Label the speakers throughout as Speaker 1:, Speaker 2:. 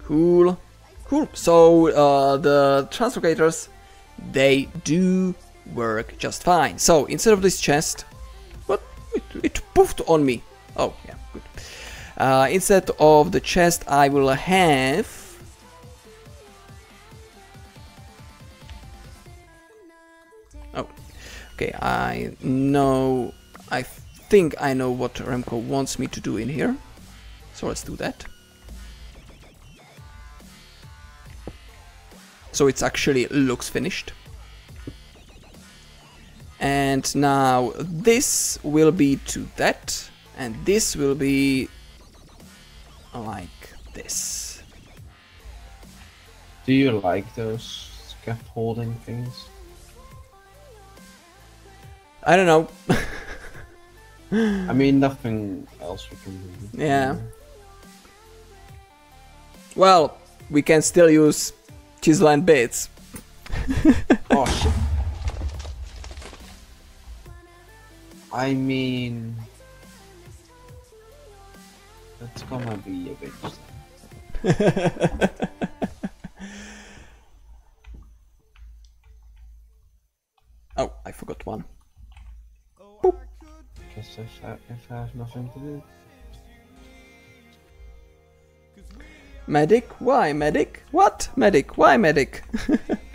Speaker 1: Cool. Cool. So the translocators, they do work just fine. So instead of this chest, what? It poofed on me. Oh, yeah, good. Instead of the chest, I will have... Oh, okay, I think I know what Remco wants me to do in here. So let's do that. So it actually looks finished. And now this will be to that, and this will be like this.
Speaker 2: Do you like those scaffolding things?
Speaker 1: I don't know.
Speaker 2: I mean, nothing else we can do.
Speaker 1: Yeah. Well, we can still use chisel and bits.
Speaker 2: Oh shit. I mean, that's gonna be a bit.
Speaker 1: Oh, I forgot one.
Speaker 2: Boop. Guess if I have nothing to do.
Speaker 1: Medic? Why medic? What? Medic? Why medic?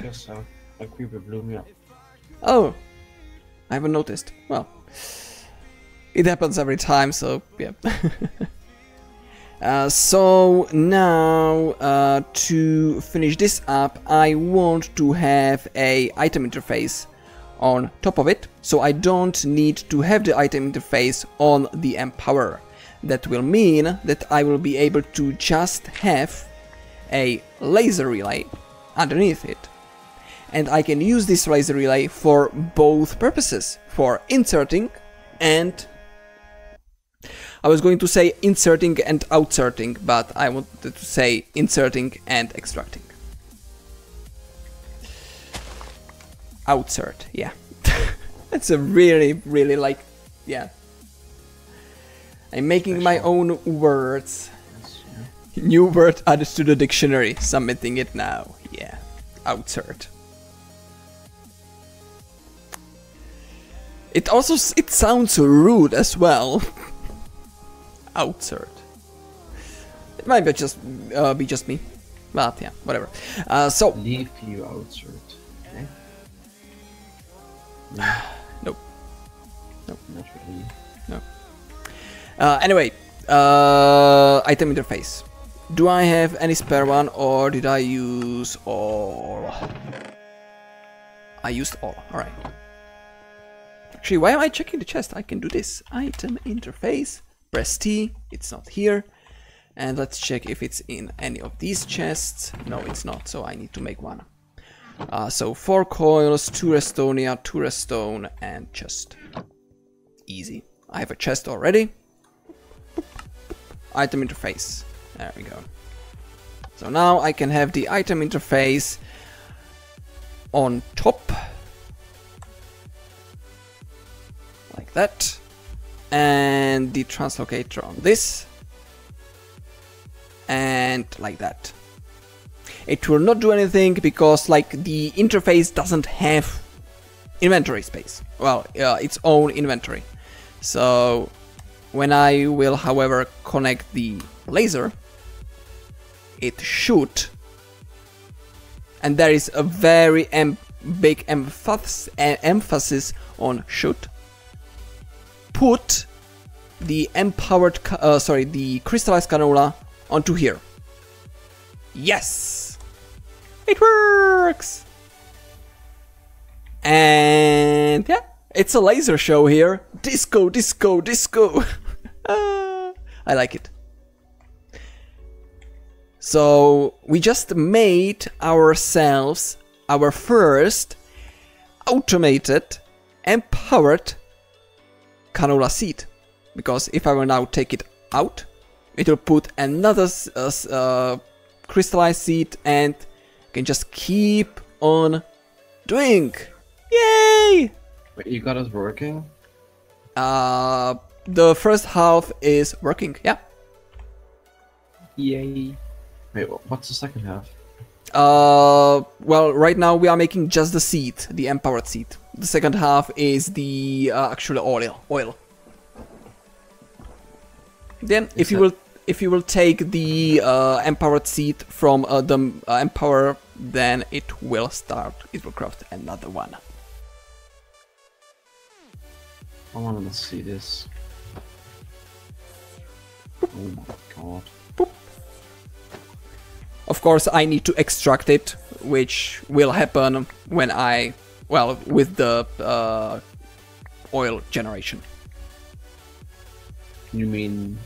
Speaker 2: Guess so. A creeper blew me up.
Speaker 1: Oh, I haven't noticed. Well, it happens every time, so yeah. So now to finish this up, I want to have a item interface on top of it, so I don't need to have the item interface on the Empower. That will mean that I will be able to just have a laser relay underneath it. And I can use this laser relay for both purposes, for inserting and... I was going to say inserting and outserting, but I wanted to say inserting and extracting. Outsert, yeah. That's a really like, yeah. I'm making my own words. New word added to the dictionary, submitting it now. Yeah, outsert. It sounds rude as well. Outsert. It might be just me, but yeah, whatever. So
Speaker 2: Leave you outsert. Okay.
Speaker 1: nope. Nope.
Speaker 2: Not really.
Speaker 1: No. Anyway, item interface. Do I have any spare one, or did I use all? I used all. All right. Actually, why am I checking the chest? I can do this. Item interface. Press T. It's not here. And let's check if it's in any of these chests. No, it's not. So I need to make one. So 4 coils, 2 Restonia, 2 Restone, and chest. Easy. I have a chest already. Item interface. There we go. So now I can have the item interface on top. Like that. And the translocator on this. And like that. It will not do anything because like the interface doesn't have inventory space. Well, its own inventory. So when I will, however, connect the laser, it should, and there is a very big emphasis on should, put the empowered, the crystallized cannula onto here. Yes! It works! And yeah, it's a laser show here. Disco, disco, disco! I like it. So we just made ourselves our first automated, empowered cannula seat. Because if I will now take it out, it will put another crystallized seat and can just keep on doing. Yay!
Speaker 2: Wait, you got it working?
Speaker 1: The first half is working, yeah.
Speaker 2: Yay. Wait, what's the second half?
Speaker 1: Well, right now we are making just the seed, the empowered seed. The second half is the actual oil. Then, if you will take the empowered seed from the empower, then it will start. It will craft another one.
Speaker 2: I want to see this. Oh my god.
Speaker 1: Boop. Of course, I need to extract it, which will happen when with the oil generation.
Speaker 2: You mean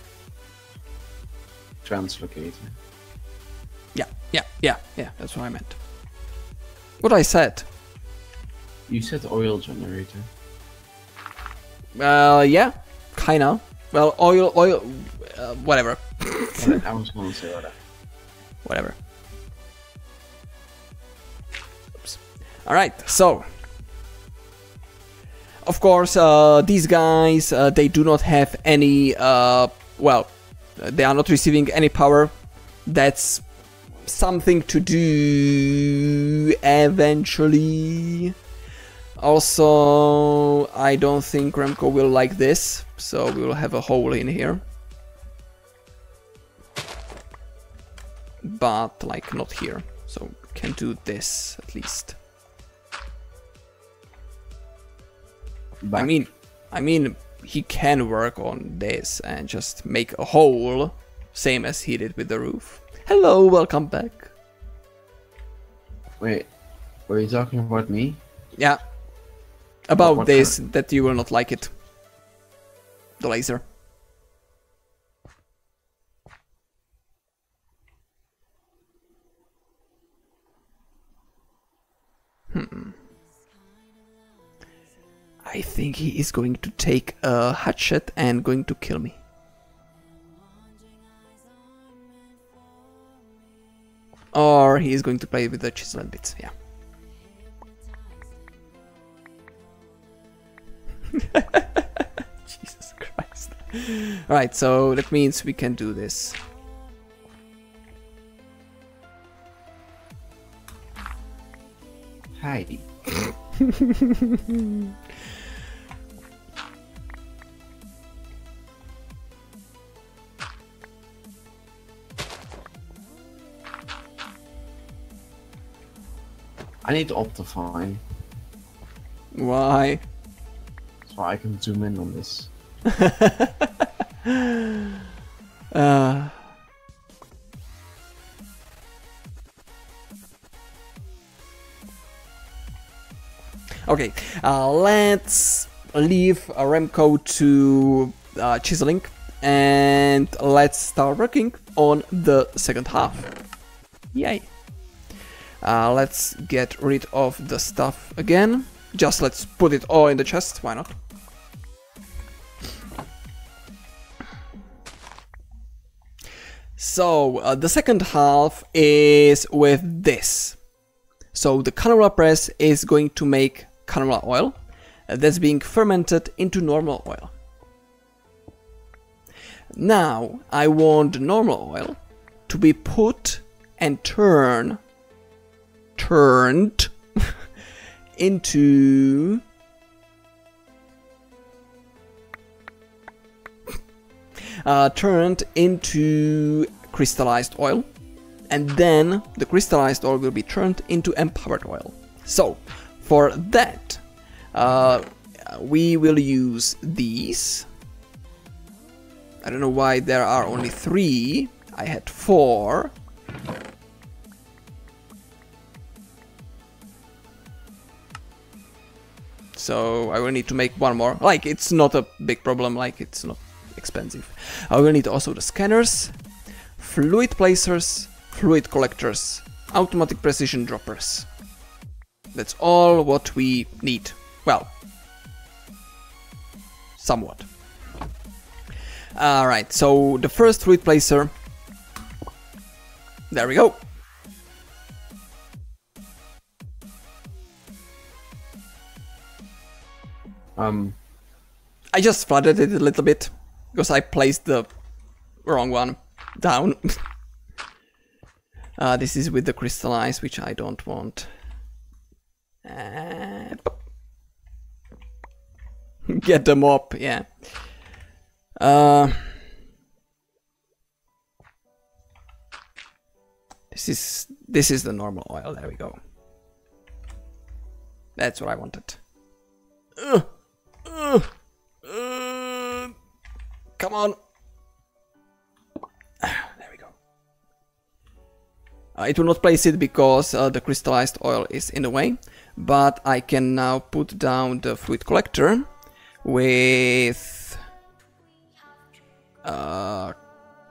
Speaker 2: translocator?
Speaker 1: Yeah, that's what I meant. What I said.
Speaker 2: You said oil generator.
Speaker 1: Yeah, kinda. Well, oil, whatever.
Speaker 2: I was going to say that.
Speaker 1: Whatever. Oops. Alright, so. Of course, these guys, they do not have any, well, they are not receiving any power. That's something to do eventually. Also, I don't think Remco will like this, so we will have a hole in here. But, like, not here, so we can do this at least.
Speaker 2: Back.
Speaker 1: I mean, he can work on this and just make a hole, same as he did with the roof. Hello, welcome back.
Speaker 2: Wait, were you talking about me?
Speaker 1: Yeah. About
Speaker 2: What
Speaker 1: this, that you will not like it. The laser. I think he is going to take a hatchet and going to kill me. Or he is going to play with the chisel and bits, yeah. Jesus Christ. Alright, so that means we can do this.
Speaker 2: Hi. I need to optify
Speaker 1: Why?
Speaker 2: so I can zoom in on this.
Speaker 1: Okay, let's leave Remco to chiseling and let's start working on the second half. Yay! Let's get rid of the stuff again. Just let's put it all in the chest, why not? So, the second half is with this. So, the canola press is going to make canola oil that's being fermented into normal oil. Now, I want the normal oil to be put and turned into crystallized oil, and then the crystallized oil will be turned into empowered oil. So for that we will use these. I don't know why there are only 3. I had 4. So I will need to make one more. Like, it's not a big problem, like it's not expensive. I will need also the scanners, fluid placers, fluid collectors, automatic precision droppers. That's all what we need. Well, somewhat. Alright, so the first fluid placer. There we go. I just flooded it a little bit because I placed the wrong one down. This is with the crystallized, which I don't want. Get them up, yeah. This is the normal oil. There we go. That's what I wanted. Come on. There we go. It will not place it because the crystallized oil is in the way, but I can now put down the fluid collector with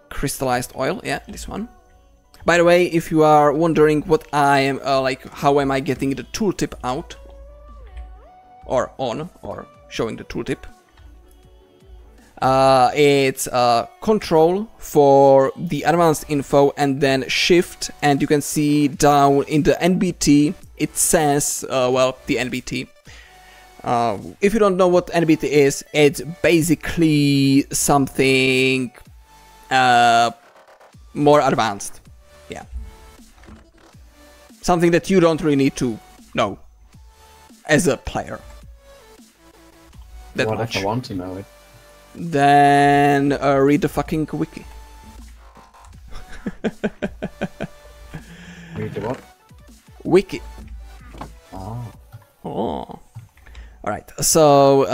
Speaker 1: crystallized oil. Yeah, this one. By the way, if you are wondering what I am like, how am I getting the tooltip out or on or showing the tooltip? It's control for the advanced info and then shift, and you can see down in the NBT it says, well, the NBT. If you don't know what NBT is, it's basically something more advanced. Yeah. Something that you don't really need to know as a player. That
Speaker 2: what
Speaker 1: much.
Speaker 2: if I want to know it?
Speaker 1: Then read the fucking wiki.
Speaker 2: Read the what?
Speaker 1: Wiki.
Speaker 2: Oh.
Speaker 1: Oh. Alright, so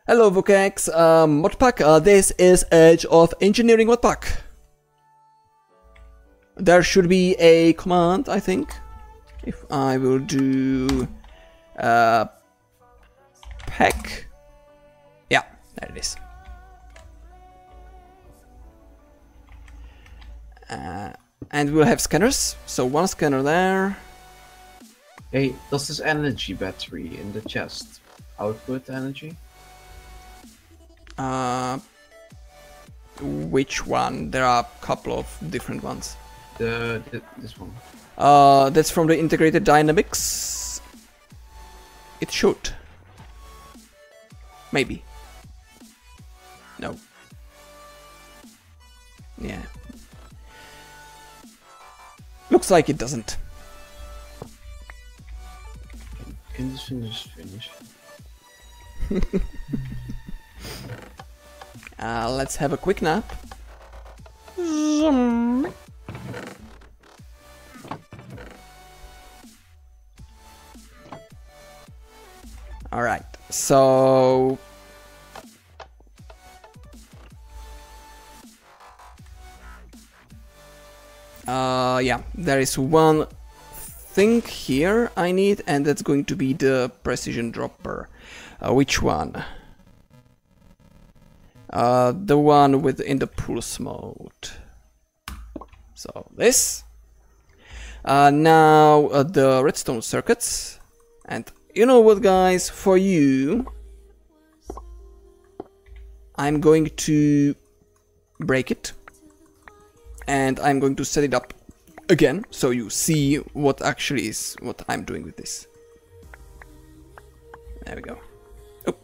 Speaker 1: hello Vocax, modpack, this is Age of Engineering modpack. There should be a command, I think. If I will do pack. Yeah, there it is. And we'll have scanners. So one scanner there.
Speaker 2: Hey, does this energy battery in the chest output energy?
Speaker 1: Which one? There are a couple of different ones.
Speaker 2: This one.
Speaker 1: That's from the integrated dynamics. It should. Maybe. No. Yeah. Looks like it doesn't.
Speaker 2: Can this thing just finish?
Speaker 1: Let's have a quick nap. Alright, so... yeah, there is one thing here I need, and that's going to be the precision dropper. Which one? The one in the pulse mode. So this. Now the redstone circuits, and you know what, guys? For you, I'm going to break it, and I'm going to set it up again, so you see what actually is what I'm doing with this. There we go. Oh.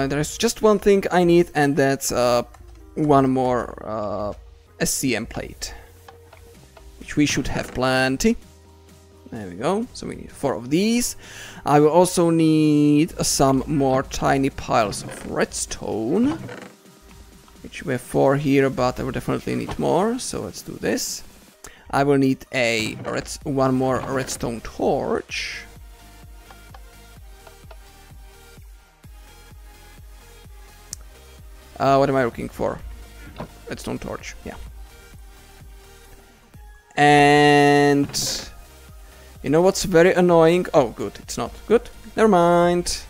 Speaker 1: There's just one thing I need, and that's one more SCM plate, which we should have plenty. There we go. So we need 4 of these. I will also need some more tiny piles of redstone, which we have 4 here, but I will definitely need more. So let's do this. I will need one more redstone torch. What am I looking for? Redstone torch, yeah. And you know what's very annoying? Oh, good, it's not good. Never mind.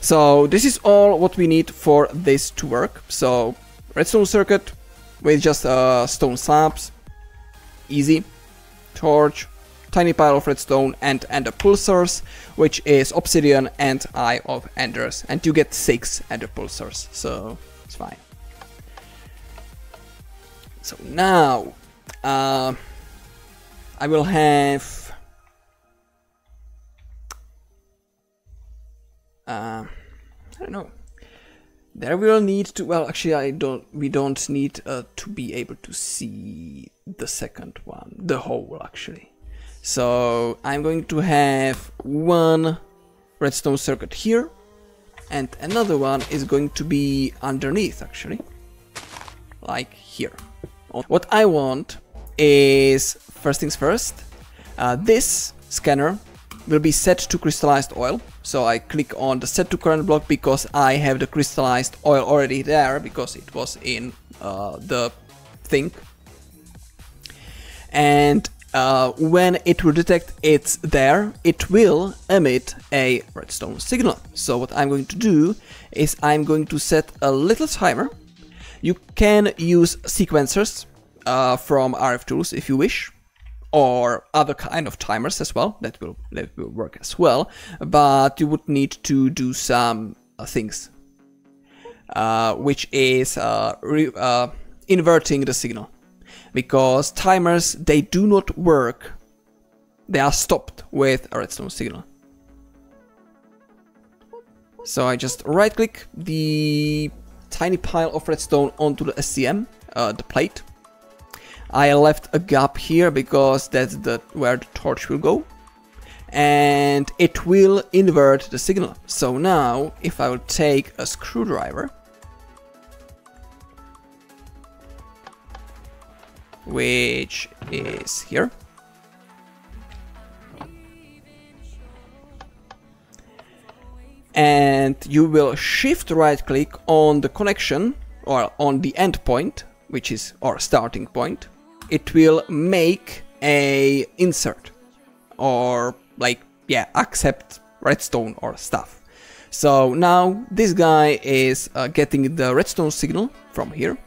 Speaker 1: So this is all what we need for this to work. So redstone circuit with just stone slabs, easy. Torch, tiny pile of redstone, and the pulsars, which is obsidian and eye of enders, and you get 6 ender pulsars, so it's fine. So now I will have I don't know. There we'll need to, well, actually we don't need to be able to see the second one, the hole actually. So I'm going to have one redstone circuit here, and another one is going to be underneath actually, like here. What I want is, first things first, this scanner will be set to crystallized oil. So I click on the set to current block because I have the crystallized oil already there because it was in the thing. And when it will detect it's there, it will emit a redstone signal. So what I'm going to do is I'm going to set a little timer. You can use sequencers from RF tools if you wish, or other kind of timers as well, that will work as well, but you would need to do some things, which is inverting the signal, because timers, they do not work, they are stopped with a redstone signal. So I just right click the tiny pile of redstone onto the SCM, the plate. I left a gap here because that's where the torch will go, and it will invert the signal. So now if I will take a screwdriver, which is here, and you will shift right click on the connection or on the end point, which is our starting point, it will make a insert or like, yeah, accept redstone or stuff. So now this guy is getting the redstone signal from here.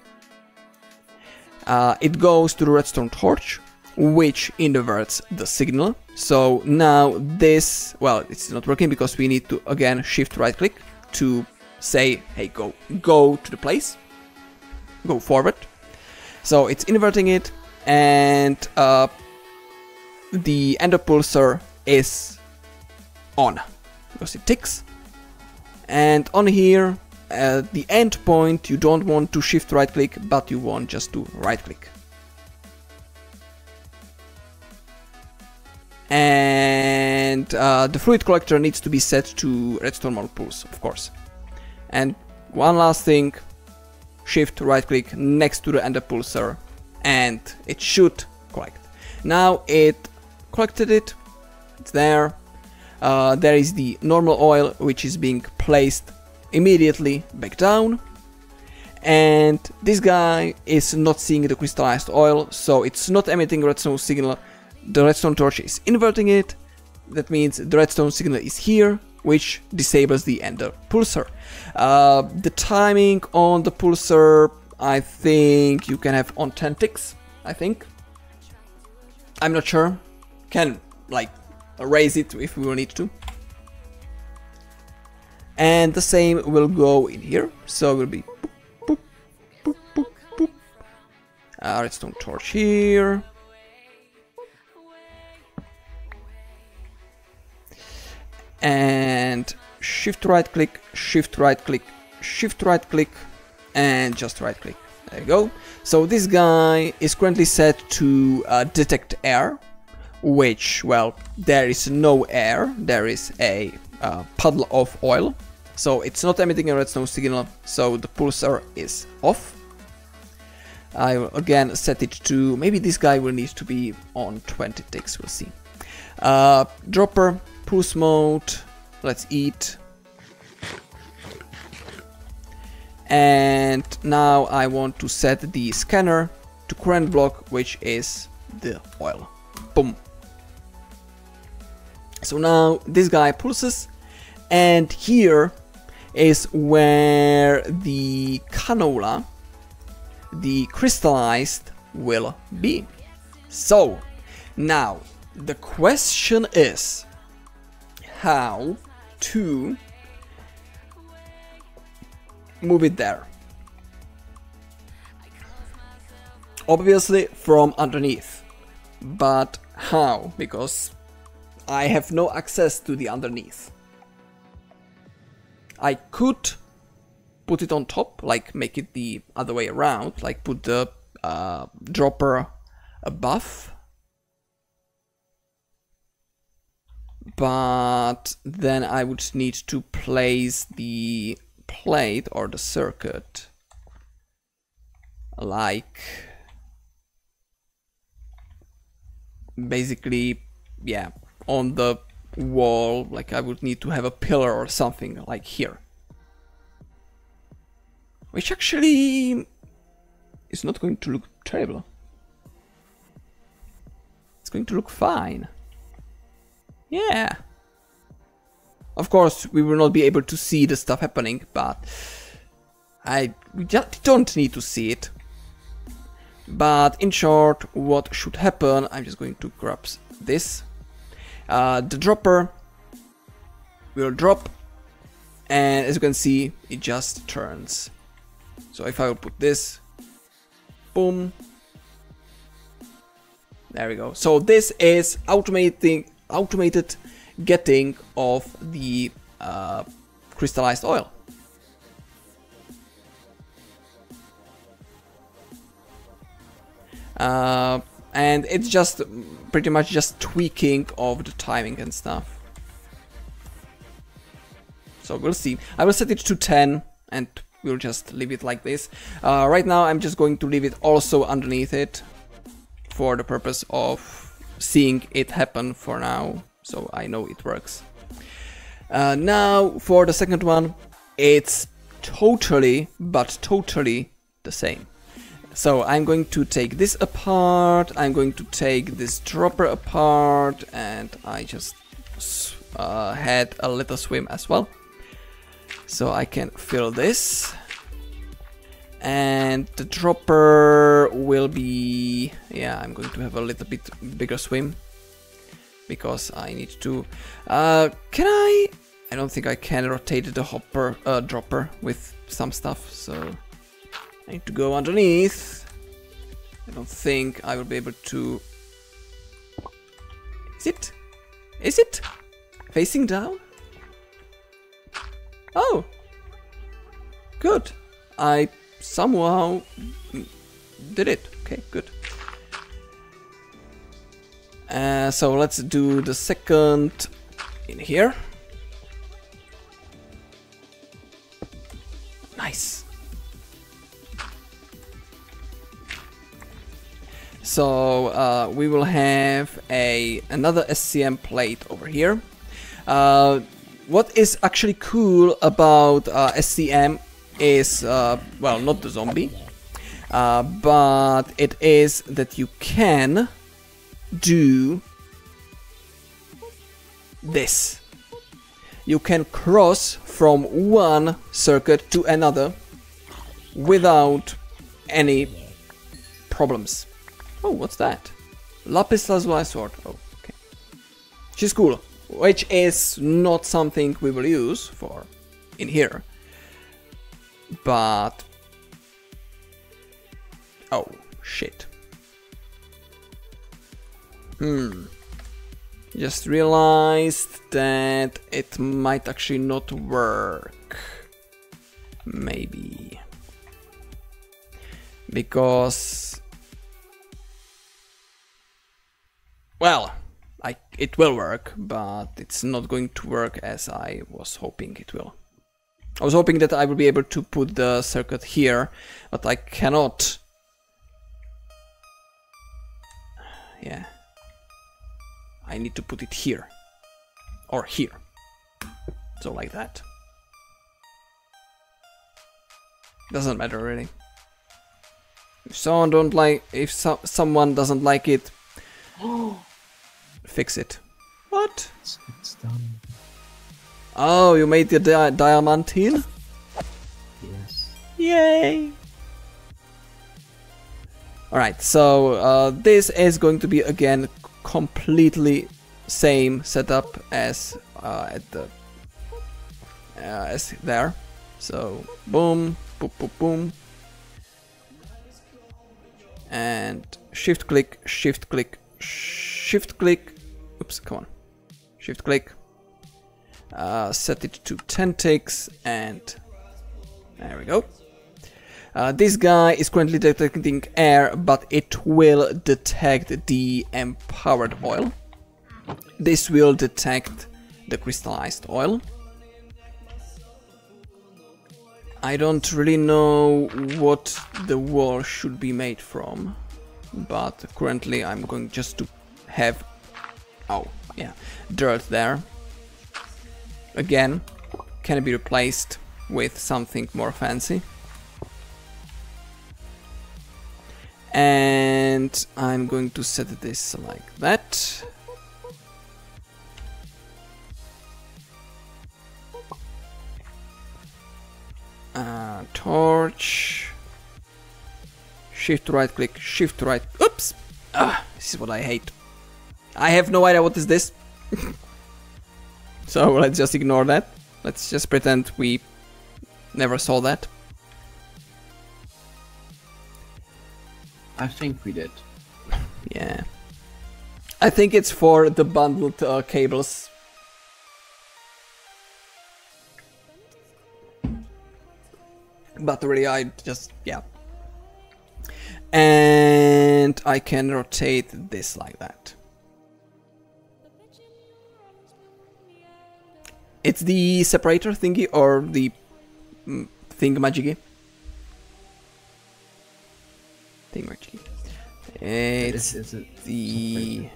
Speaker 1: It goes to the redstone torch, which inverts the signal. So now this, well, it's not working because we need to again shift right click to say, hey, go to the place, go forward. So it's inverting it, and the ender pulsar is on because it ticks. And on here, the end point, you don't want to shift right click, but you want just to right click. And the fluid collector needs to be set to redstone model pulse, of course. And one last thing, shift right click next to the ender pulsar, and it should collect. Now it collected it, it's there. There is the normal oil, which is being placed immediately back down, and this guy is not seeing the crystallized oil, so it's not emitting a redstone signal. The redstone torch is inverting it. That means the redstone signal is here, which disables the ender pulsar. The timing on the pulsar, I think you can have on 10 ticks, I think. I'm not sure. Can like raise it if we will need to. And the same will go in here, so it will be boop, boop, boop, boop, boop. Redstone torch here. And shift right click, shift right click, shift right click, and just right click. There you go. So this guy is currently set to detect air, which, well, there is no air, there is a puddle of oil, so it's not emitting a redstone signal, so the pulsar is off. I will again set it to, maybe this guy will need to be on 20 ticks, we'll see. Dropper, pulse mode, let's eat. And now I want to set the scanner to current block, which is the oil. Boom. So now this guy pulses, and here is where the canola, the crystallized, will be. So now the question is how to move it there. Obviously from underneath, but how? Because I have no access to the underneath. I could put it on top, like make it the other way around, like put the dropper above. But then I would need to place the plate or the circuit like basically, yeah, on the wall. Like I would need to have a pillar or something like here, which actually is not going to look terrible. It's going to look fine. Yeah. Of course, we will not be able to see the stuff happening, but we just don't need to see it. But in short, what should happen? I'm just going to grab this. The dropper will drop, and as you can see, it just turns. So if I will put this, boom, there we go. So this is automated getting of the crystallized oil. And it's just pretty much just tweaking of the timing and stuff. So we'll see. I will set it to 10 and we'll just leave it like this. Right now I'm just going to leave it also underneath it for the purpose of seeing it happen for now, so I know it works. Now for the second one, it's totally, but totally the same. So I'm going to take this apart, I'm going to take this dropper apart, and I just had a little swim as well. So I can fill this. And the dropper will be, yeah, I'm going to have a little bit bigger swim because I need to, can I don't think I can rotate the dropper with some stuff, so I need to go underneath. I don't think I will be able to, is it facing down? Oh, good, I somehow did it. Okay, good. So let's do the second in here. Nice. So we will have another SCM plate over here. What is actually cool about SCM is, well, not the zombie, but it is that you can do this. You can cross from one circuit to another without any problems. Oh, what's that? Lapis lazuli sword. Oh, okay. She's cool, which is not something we will use for in here. But oh shit. Just realized that it might actually not work. Maybe. Because, well, it will work, but it's not going to work as I was hoping it will. I was hoping that I will be able to put the circuit here, but I cannot. Yeah. I need to put it here. Or here. So like that. Doesn't matter really. If someone doesn't like it, fix it. What?
Speaker 2: It's done.
Speaker 1: Oh, you made the diamantine?
Speaker 2: Yes.
Speaker 1: Yay! Alright, so this is going to be again completely same setup as at the as there. So boom, boom, boom, boom, and shift click, shift click, shift click. Oops, come on, shift click. Set it to 10 ticks and There we go. This guy is currently detecting air, but it will detect the empowered oil. This will detect the crystallized oil. I don't really know what the wall should be made from, but currently I'm going just to have, oh yeah, dirt there. Again, can be replaced with something more fancy. And I'm going to set this like that. Torch. Shift right click, shift right. Oops! This is what I hate. I have no idea what is this. So let's just ignore that. Let's just pretend we never saw that.
Speaker 2: I think we did.
Speaker 1: Yeah. I think it's for the bundled cables. But really, I just, yeah. And I can rotate this like that. It's the separator thingy or the thingamajiggy? Thingamajiggy. It's the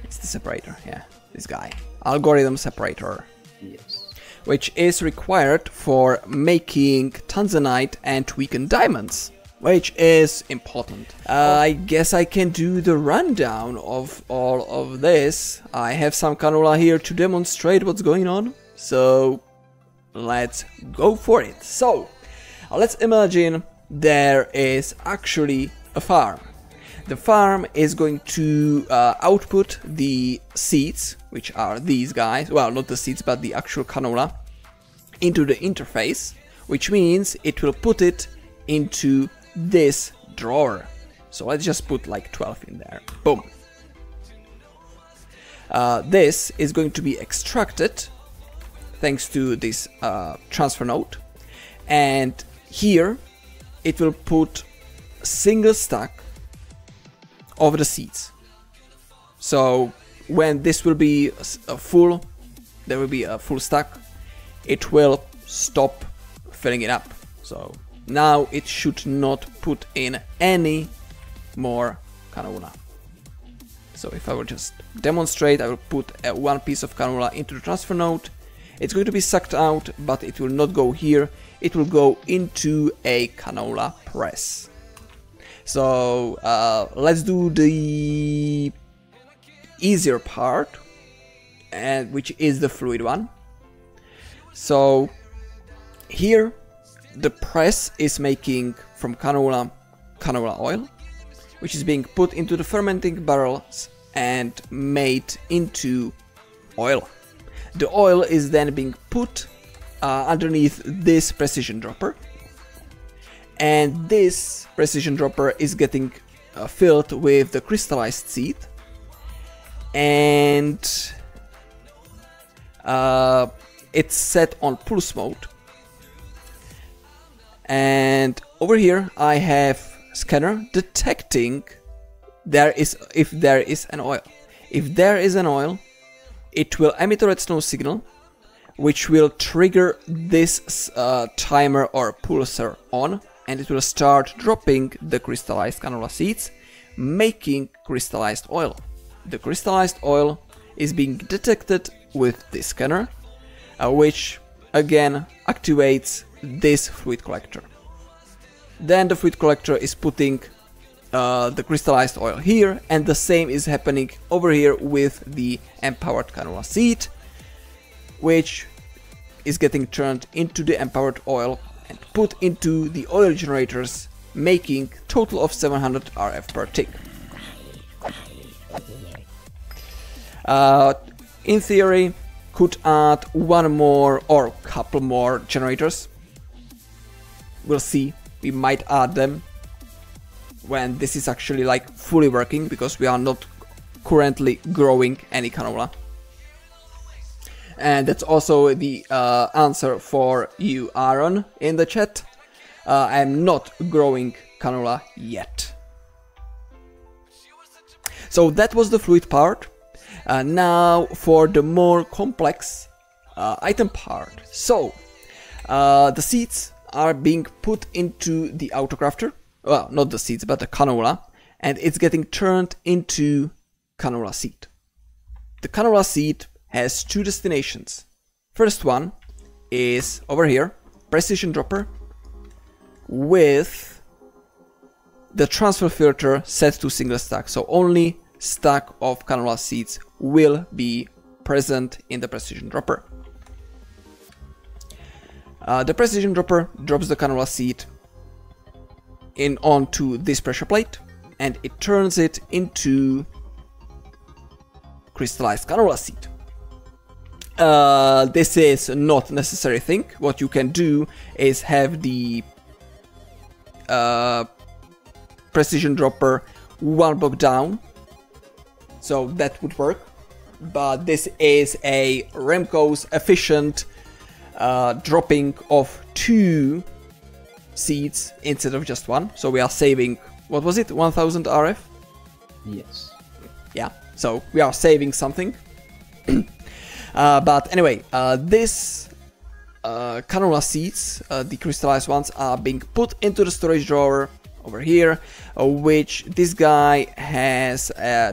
Speaker 1: separator, yeah. This guy. Algorithm separator.
Speaker 2: Yes.
Speaker 1: Which is required for making tanzanite and weakened diamonds, which is important. I guess I can do the rundown of all of this. I have some canola here to demonstrate what's going on, so let's go for it. So, let's imagine there is actually a farm. The farm is going to output the seeds, which are these guys, well, not the seeds, but the actual canola, into the interface, which means it will put it into this drawer. So let's just put like 12 in there. Boom. This is going to be extracted thanks to this transfer node, and here it will put a single stack of the seeds. So when this will be full, there will be a full stack, it will stop filling it up. So now it should not put in any more canola. So if I will just demonstrate, I will put one piece of canola into the transfer node. It's going to be sucked out, but it will not go here. It will go into a canola press. So let's do the easier part, and which is the fluid one. So here the press is making from canola oil, which is being put into the fermenting barrels and made into oil. The oil is then being put underneath this precision dropper, and this precision dropper is getting filled with the crystallized seed, and it's set on pulse mode. And over here I have scanner detecting if there is an oil. If there is an oil, it will emit a redstone signal, which will trigger this timer or pulsar on, and it will start dropping the crystallized canola seeds, making crystallized oil. The crystallized oil is being detected with this scanner, which again activates this fluid collector. Then the fluid collector is putting the crystallized oil here, and the same is happening over here with the empowered canola seed, which is getting turned into the empowered oil and put into the oil generators, making total of 700 RF per tick. In theory, could add one more or couple more generators. We'll see, we might add them when this is actually like fully working, because we are not currently growing any canola. And that's also the answer for you, Aaron, in the chat. I'm not growing canola yet. So that was the fluid part. Now for the more complex item part. So the seeds are being put into the autocrafter. Well, not the seeds, but the canola, and it's getting turned into canola seed. The canola seed has two destinations. First one is over here, precision dropper, with the transfer filter set to single stack. So only stack of canola seeds will be present in the precision dropper. The precision dropper drops the canola seed in onto this pressure plate, and it turns it into crystallized canola seed. This is not a necessary thing. What you can do is have the precision dropper one block down, so that would work, but this is a Remco's efficient dropping of 2 seeds instead of just 1, so we are saving, what was it, 1000 RF?
Speaker 2: Yes.
Speaker 1: Yeah, so we are saving something. But anyway, this canola seeds, the crystallized ones, are being put into the storage drawer over here, which this guy has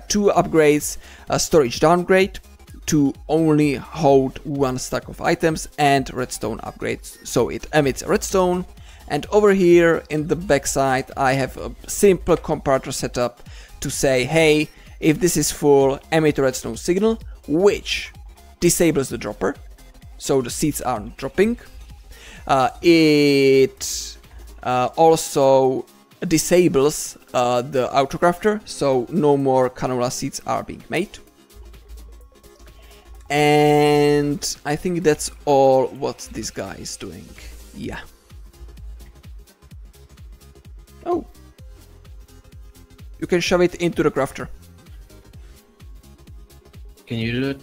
Speaker 1: 2 upgrades, a storage downgrade to only hold 1 stack of items, and redstone upgrades, so it emits redstone. And over here in the backside I have a simple comparator setup to say, hey, if this is full, emit a redstone signal, which disables the dropper, so the seeds aren't dropping. It also disables the autocrafter, so no more canola seeds are being made. And I think that's all what this guy is doing. Yeah. Oh. You can shove it into the crafter.
Speaker 2: Can you do it?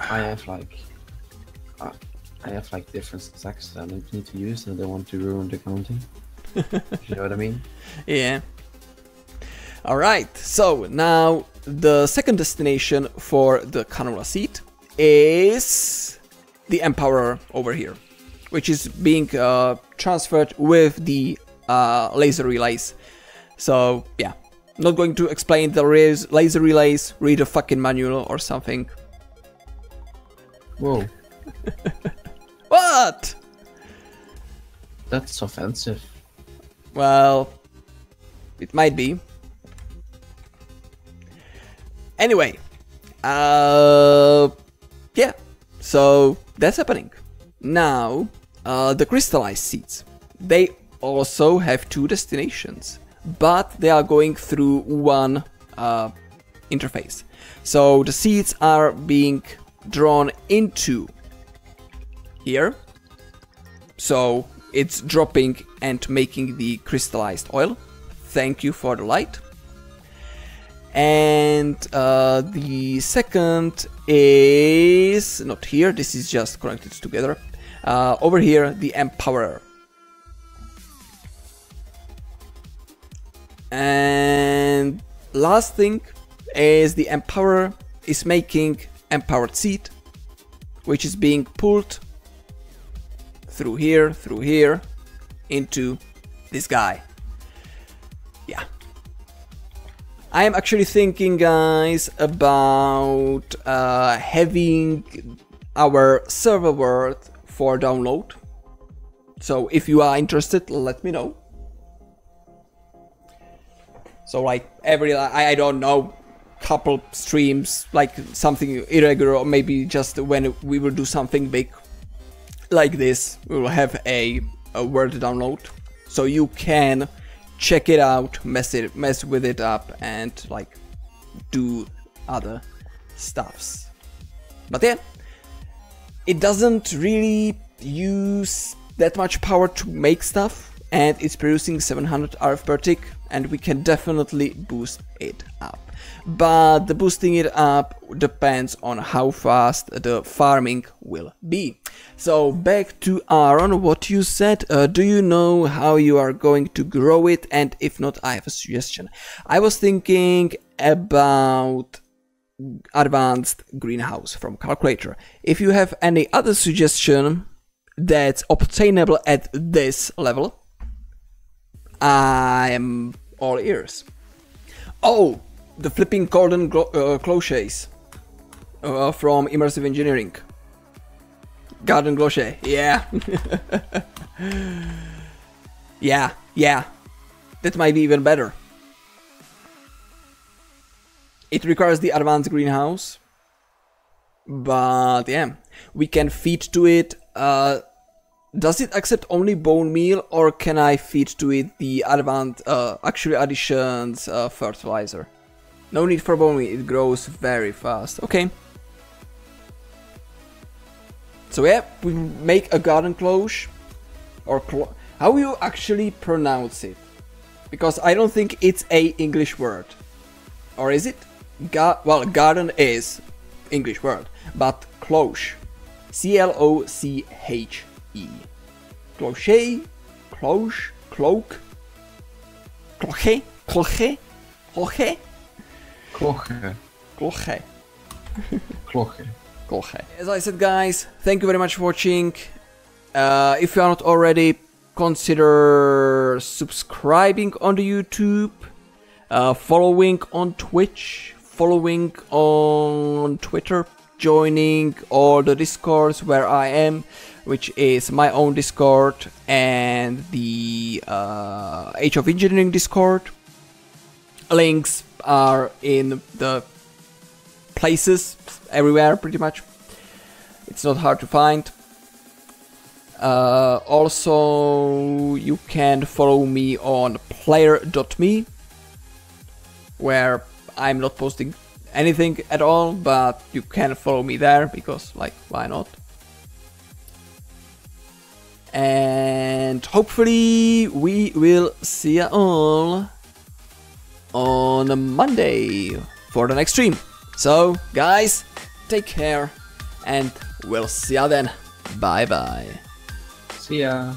Speaker 2: I have like different stacks that I need to use, and I don't want to ruin the counting. You know what I mean?
Speaker 1: Yeah. Alright, so now the second destination for the canola seed is the Empower over here, which is being transferred with the laser relays. So yeah, not going to explain the laser relays, read a fucking manual or something.
Speaker 2: Whoa.
Speaker 1: What?
Speaker 2: That's offensive.
Speaker 1: Well, it might be. Anyway, yeah, so that's happening. Now, the crystallized seeds, they also have 2 destinations, but they are going through one interface. So the seeds are being drawn into here, so it's dropping and making the crystallized oil. Thank you for the light. And the second is not here, this is just connected together. Over here, the Empower. And last thing is the Empower is making empowered seed, which is being pulled through here, into this guy. Yeah. I am actually thinking, guys, about having our server world for download. So if you are interested, let me know. So like every, I don't know, couple streams, like something irregular, or maybe just when we will do something big like this, we will have a world download. So you can check it out, mess with it up, and like do other stuffs. But yeah, it doesn't really use that much power to make stuff, and it's producing 700 RF per tick, and we can definitely boost it up. but the boosting it up depends on how fast the farming will be. So back to Aaron, what you said, do you know how you are going to grow it? And if not, I have a suggestion. I was thinking about advanced greenhouse from calculator. If you have any other suggestion that's obtainable at this level, I am all ears. Oh, the flipping golden clochets from immersive engineering. Garden clocher, yeah. yeah, that might be even better. It requires the advanced greenhouse, but yeah, we can feed to it. Does it accept only bone meal, or can I feed to it the advanced actually additions fertilizer? No need for bone meal, it grows very fast. Okay. So yeah, we make a garden cloche, or how you actually pronounce it? Because I don't think it's a English word. Or is it? Well, garden is English word, but cloche, C-L-O-C-H-E. Cloche, cloche, cloak, cloche, cloche, cloche,
Speaker 2: Kloche.
Speaker 1: cloche.
Speaker 2: Kloche.
Speaker 1: As I said, guys, thank you very much for watching. If you are not already, consider subscribing on the YouTube, following on Twitch, following on Twitter, joining all the Discords where I am, which is my own Discord and the Age of Engineering Discord. Links are in the places everywhere, pretty much. It's not hard to find. Also, you can follow me on player.me, where I'm not posting anything at all, but you can follow me there because, like, why not? And hopefully we will see you all on Monday for the next stream. So, guys, take care, and we'll see ya then. Bye bye.
Speaker 2: See ya.